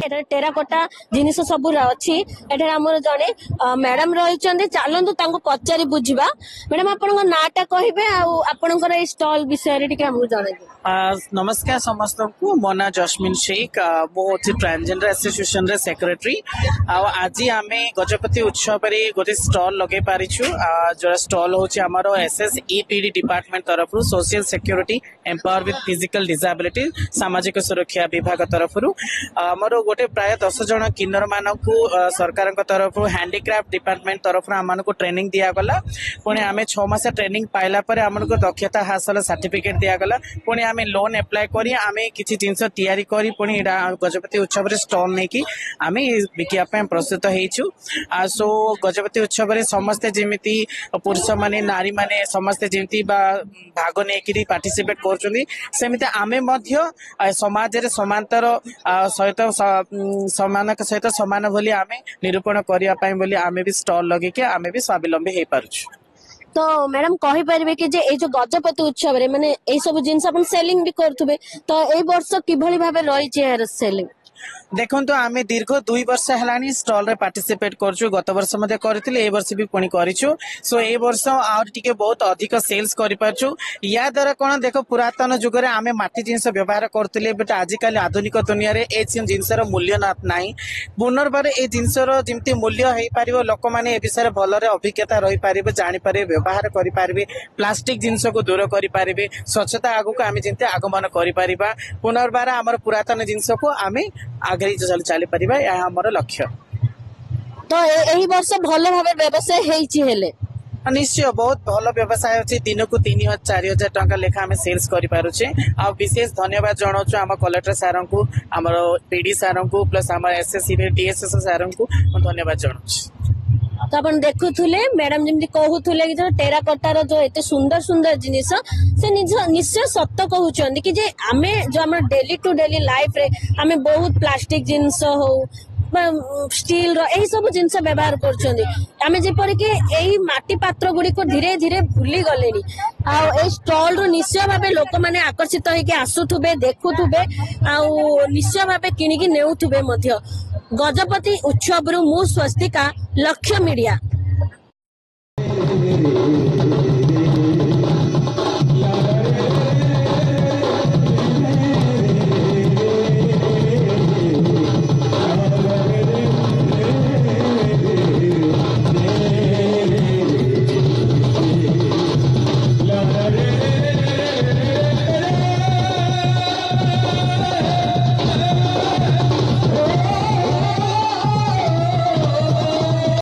एटा terracotta जिनिस सब अच्छी एटा हमर जने मैडम रही चलतु तांको पचारि बुझिबा। मैडम आपन नाटा कहबे आ आपनकर ए स्टॉल विषय टिके हमहु जणाइबे। नमस्कार समस्त को मो ना जस्मिन शेख मो ट्रांसजेंडर एसोसिएशन रे सेक्रेटरी। आज आम गजपति उत्सव रे गोटे स्टॉल लगे पारिछु जो स्टॉल होची हमरो एसएसईपीडी डिपार्टमेंट तरफ social security empower with physical disability सामाजिक सुरक्षा विभाग तरफ हमरो गोटे प्राय 10 जन किन्नर मानकु सरकार तरफ हैंडीक्राफ्ट डिपार्टमेंट तरफ हमको ट्रेनिंग दिया गला। पुणी आम 6 मास ट्रेनिंग पाइला पर हमको दक्षता हासिल सर्टिफिकेट दिया गला। पुणी आम लोन एप्लाय करी आम किसी जिनस तैयारी करी पुणी गजपति उत्सव रे स्टॉल नहीं कि आम बिकिया प्रस्तुत हेचु। सो गजपति उत्सव रे समस्ते जेमिति पुरुष माने नारी माने समस्ते जेमिति भाग नहीं पार्टिसिपेट करछुनी सेमिति आमे मध्य समाज रे समांतर सहित समान सहित समान बोली आमे निरूपण करिया पई बोली आमे भी स्टॉल लगे के आमे भी स्वावलंबी हे पारुछु। तो मैडम कहि परिबे कि जे ए जो गजपति उत्सव रे माने ए सब जिंस अपन सेलिंग भी करथुबे तो ए वर्ष किभली भाबे रही छै यार सेलिंग? देखो आम दीर्घ 2 वर्ष है स्टॉल रे पार्टिसिपेट करछु। गत वर्ष मध्य करथिले ए वर्ष भी पुणी करिछु। सो ए वर्ष और टिके बहुत अधिक सेल्स करि पारछु। या द्वारा कोन देखो पुरातन युग रे आमे माटी जिंस व्यवहार करथिले बट आजिकल आधुनिक दुनिया रे ए जिंस रो मूल्य नाही। पुनर्बार ए जिंस रो जिमती मूल्य हेई पारिबो लोक माने ए विषय भल रे अभिज्ञता रही पारिबे जानि पारिबे व्यवहार करि पारिबे प्लास्टिक जिंस को दूर करि पारिबे स्वच्छता आगु को आमे जिंते आगमन करि पारिबा। पुनर्बार हमर पुरातन जिंस को आमे आगे चली पारिबा या हमर लक्ष्य। तो एही वर्ष भलो भाबे व्यवसाय हेइछि हेले निश्चय बहुत भल व्यवसाय अच्छे दिन को 3,000-4,000 टंका लेखा आम सेल्स कर पारुचे। आ विशेष धन्यवाद जनाऊँ आम कलेक्टर सार को आम पीडी सार को प्लस आम एसएससी डीएसएस सार को धन्यवाद जनाऊँ। तो अपन देखुथुले मैडम जेमती कहूथुले कि जो टेराकोटार जो एते सुंदर सुंदर जिनिस से निश्चय सत्य कहउछन कि जे आमे जो हमर डेली टू डेली लाइफ रे आमे बहुत प्लास्टिक जिनिस हो स्टील रो सब जिनस व्यवहार कर जेपर कि यही माटी पात्र गुड़ी को धीरे धीरे भूली गले स्टॉल रू निश्चय भाव लोक मैंने आकर्षित होकर आसुवे देखुवे निश्चय भाव किणिकी नेउथुबे मध्य। गजपति उत्सव रु मु स्वस्तिका लक्ष्य मीडिया।